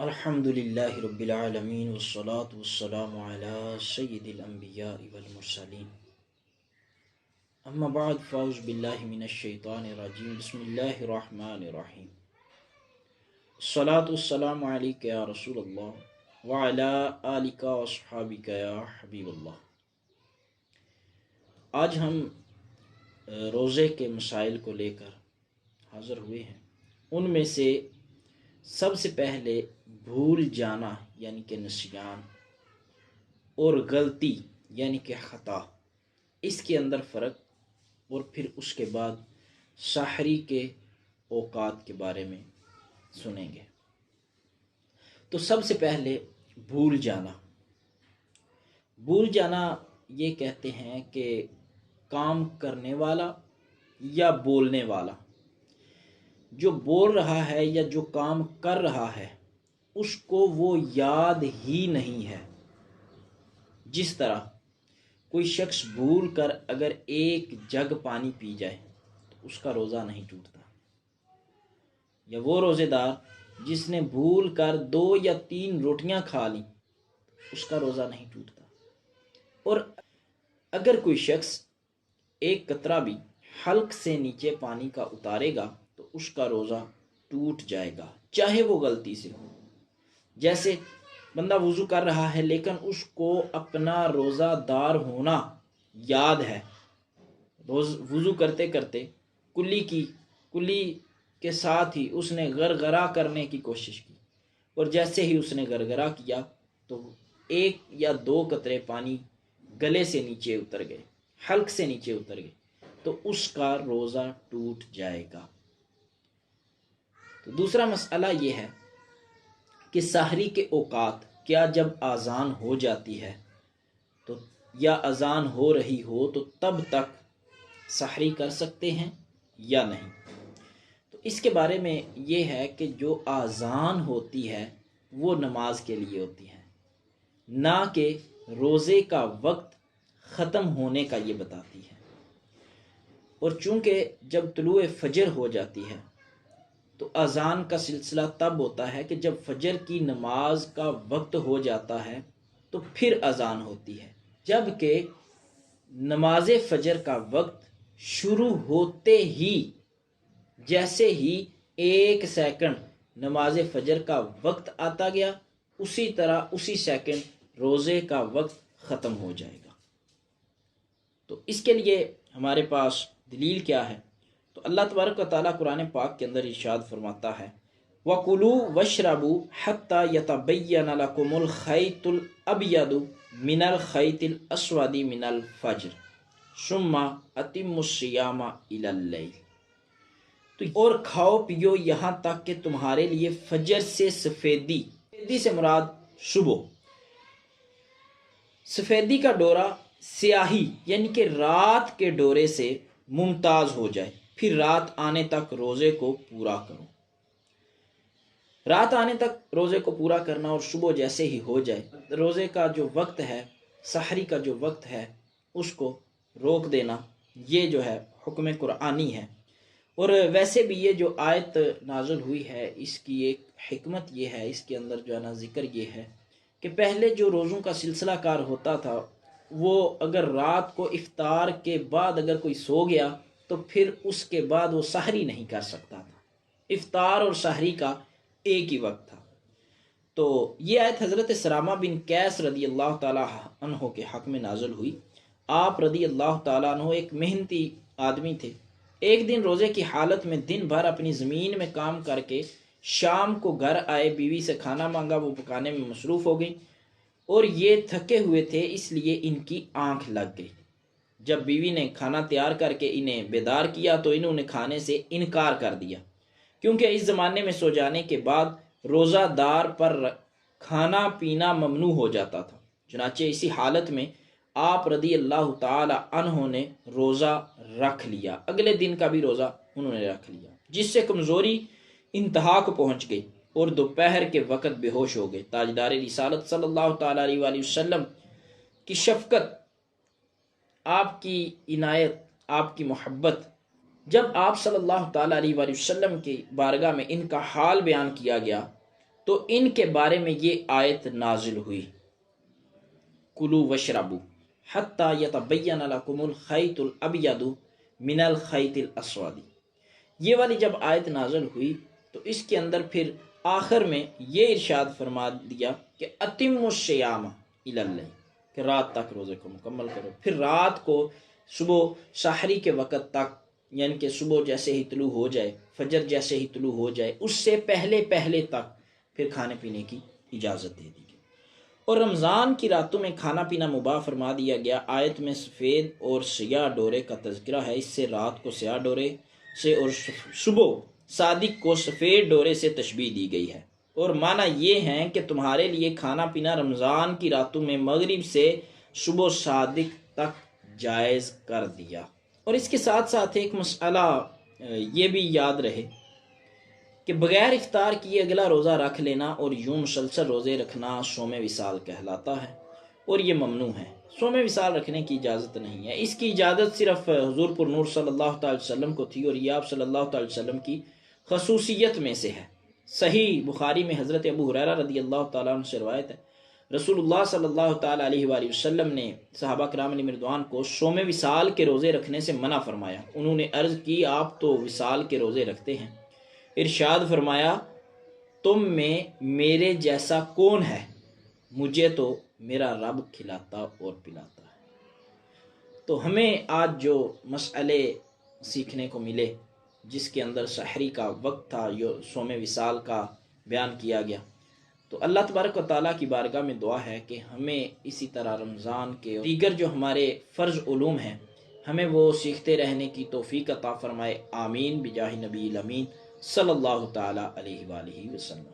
الحمد للہ رب العالمین والصلاة والسلام علی سید الانبیاء والمرسلین اما بعد فاعوذ باللہ من الشیطان الرجیم بسم اللہ الرحمن الرحیم الصلاة والسلام علیک یا رسول اللہ وعلی آلک واصحابک یا حبیب اللہ۔ آج ہم روزے کے مسائل کو لے کر حاضر ہوئے ہیں۔ ان میں سے سب سے پہلے بھول جانا یعنی کہ نسیان اور غلطی یعنی کہ خطا، اس کے اندر فرق، اور پھر اس کے بعد سحری کے اوقات کے بارے میں سنیں گے۔ تو سب سے پہلے بھول جانا۔ بھول جانا یہ کہتے ہیں کہ کام کرنے والا یا بولنے والا جو بول رہا ہے یا جو کام کر رہا ہے اس کو وہ یاد ہی نہیں ہے۔ جس طرح کوئی شخص بھول کر اگر ایک جگ پانی پی جائے تو اس کا روزہ نہیں ٹوٹتا، یا وہ روزے دار جس نے بھول کر 2 یا 3 روٹیاں کھا لیں اس کا روزہ نہیں ٹوٹتا، اور اگر کوئی شخص ایک قطرہ بھی حلق سے نیچے پانی کا اتارے گا تو اس کا روزہ ٹوٹ جائے گا، چاہے وہ غلطی سے ہو۔ جیسے بندہ وضو کر رہا ہے لیکن اس کو اپنا روزہ دار ہونا یاد ہے، وضو کرتے کرتے کلی کے ساتھ ہی اس نے غرغرہ کرنے کی کوشش کی، اور جیسے ہی اس نے غرغرہ کیا تو 1 یا 2 قطرے پانی گلے سے نیچے اتر گئے، حلق سے نیچے اتر گئے، تو اس کا روزہ ٹوٹ جائے گا۔ تو دوسرا مسئلہ یہ ہے کہ سحری کے اوقات کیا جب اذان ہو جاتی ہے تو یا اذان ہو رہی ہو تو تب تک سحری کر سکتے ہیں یا نہیں؟ تو اس کے بارے میں یہ ہے کہ جو اذان ہوتی ہے وہ نماز کے لیے ہوتی ہے، نہ کہ روزے کا وقت ختم ہونے کا یہ بتاتی ہے۔ اور چونکہ جب طلوع فجر ہو جاتی ہے تو اذان کا سلسلہ تب ہوتا ہے کہ جب فجر کی نماز کا وقت ہو جاتا ہے تو پھر اذان ہوتی ہے، جبکہ نماز فجر کا وقت شروع ہوتے ہی جیسے ہی 1 سیکنڈ نماز فجر کا وقت آتا گیا اسی طرح اسی سیکنڈ روزے کا وقت ختم ہو جائے گا۔ تو اس کے لیے ہمارے پاس دلیل کیا ہے؟ تو اللہ تبارک و تعالیٰ قرآن پاک کے اندر ارشاد فرماتا ہے وَكُلُوا وَاشْرَبُوا حَتَّى يَتَبَيَّنَ لَكُمُ الْخَيْطُ الْأَبْيَضُ مِنَ الْخَيْطِ الْأَسْوَدِ مِنَ الْفَجْرِ ثُمَّ أَتِمُّوا الصِّيَامَ إِلَى اللَّيْلِ۔ تو اور کھاؤ پیو یہاں تک کہ تمہارے لیے فجر سے سفیدی سے مراد صبح، سفیدی کا ڈورا سیاہی یعنی کہ رات کے ڈورے سے ممتاز ہو جائے، پھر رات آنے تک روزے کو پورا کرو۔ رات آنے تک روزے کو پورا کرنا اور صبح جیسے ہی ہو جائے روزے کا جو وقت ہے، سحری کا جو وقت ہے، اس کو روک دینا، یہ جو ہے حکم قرآنی ہے۔ اور ویسے بھی یہ جو آیت نازل ہوئی ہے اس کی ایک حکمت یہ ہے، اس کے اندر جو ہے نا ذکر یہ ہے کہ پہلے جو روزوں کا سلسلہ کار ہوتا تھا وہ اگر رات کو افطار کے بعد اگر کوئی سو گیا تو پھر اس کے بعد وہ سحری نہیں کر سکتا تھا، افطار اور سحری کا ایک ہی وقت تھا۔ تو یہ آیت حضرت سلامہ بن قیس رضی اللہ تعالیٰ عنہ کے حق میں نازل ہوئی۔ آپ رضی اللہ تعالیٰ عنہ ایک محنتی آدمی تھے۔ ایک دن روزے کی حالت میں دن بھر اپنی زمین میں کام کر کے شام کو گھر آئے، بیوی سے کھانا مانگا، وہ پکانے میں مصروف ہو گئی اور یہ تھکے ہوئے تھے اس لیے ان کی آنکھ لگ گئی۔ جب بیوی نے کھانا تیار کر کے انہیں بیدار کیا تو انہوں نے کھانے سے انکار کر دیا، کیونکہ اس زمانے میں سو جانے کے بعد روزہ دار پر کھانا پینا ممنوع ہو جاتا تھا۔ چنانچہ اسی حالت میں آپ رضی اللہ تعالی عنہ نے روزہ رکھ لیا، اگلے دن کا بھی روزہ انہوں نے رکھ لیا، جس سے کمزوری انتہا کو پہنچ گئی اور دوپہر کے وقت بے ہوش ہو گئے۔ تاجدار رسالت صلی اللہ تعالیٰ علیہ وآلہ وسلم کی شفقت، آپ کی عنایت، آپ کی محبت، جب آپ صلی اللہ تعالیٰ علیہ وآلہ وسلم کی بارگاہ میں ان کا حال بیان کیا گیا تو ان کے بارے میں یہ آیت نازل ہوئی، کلو وشربو حتی یتبین لکم الخیط الابید من الخیط الاسود۔ یہ والی جب آیت نازل ہوئی تو اس کے اندر پھر آخر میں یہ ارشاد فرما دیا کہ اتم الصیام الی اللیل، کہ رات تک روزے کو مکمل کرو۔ پھر رات کو صبح سحری کے وقت تک، یعنی کہ صبح جیسے ہی طلوع ہو جائے، فجر جیسے ہی طلوع ہو جائے، اس سے پہلے تک پھر کھانے پینے کی اجازت دے دی گئی۔ اور رمضان کی راتوں میں کھانا پینا مباح فرما دیا گیا۔ آیت میں سفید اور سیاہ ڈورے کا تذکرہ ہے، اس سے رات کو سیاہ ڈورے سے اور صبح صادق کو سفید ڈورے سے تشبیہ دی گئی ہے، اور معنی یہ ہے کہ تمہارے لیے کھانا پینا رمضان کی راتوں میں مغرب سے صبح صادق تک جائز کر دیا۔ اور اس کے ساتھ ساتھ ایک مسئلہ یہ بھی یاد رہے کہ بغیر افطار کیے اگلا روزہ رکھ لینا اور یوں مسلسل روزے رکھنا صوم وصال کہلاتا ہے، اور یہ ممنوع ہے۔ صوم وصال رکھنے کی اجازت نہیں ہے، اس کی اجازت صرف حضور پر نور صلی اللہ تعالی وسلم کو تھی، اور یہ آپ صلی اللہ تعالی وسلم کی خصوصیت میں سے ہے۔ صحیح بخاری میں حضرت ابو ہریرہ رضی اللہ تعالیٰ عنہ سے روایت ہے، رسول اللہ صلی اللہ تعالیٰ علیہ وآلہ وسلم نے صحابہ کرام علیہ رضوان کو صوم وصال کے روزے رکھنے سے منع فرمایا۔ انہوں نے عرض کی آپ تو وصال کے روزے رکھتے ہیں، ارشاد فرمایا تم میں میرے جیسا کون ہے، مجھے تو میرا رب کھلاتا اور پلاتا ہے۔ تو ہمیں آج جو مسئلے سیکھنے کو ملے، جس کے اندر سحری کا وقت تھا، جو صوم وصال کا بیان کیا گیا، تو اللہ تبارک و تعالیٰ کی بارگاہ میں دعا ہے کہ ہمیں اسی طرح رمضان کے دیگر جو ہمارے فرض علوم ہیں، ہمیں وہ سیکھتے رہنے کی توفیق عطا فرمائے۔ آمین بجاہ نبی الامین صلی اللہ تعالیٰ علیہ وآلہ وسلم۔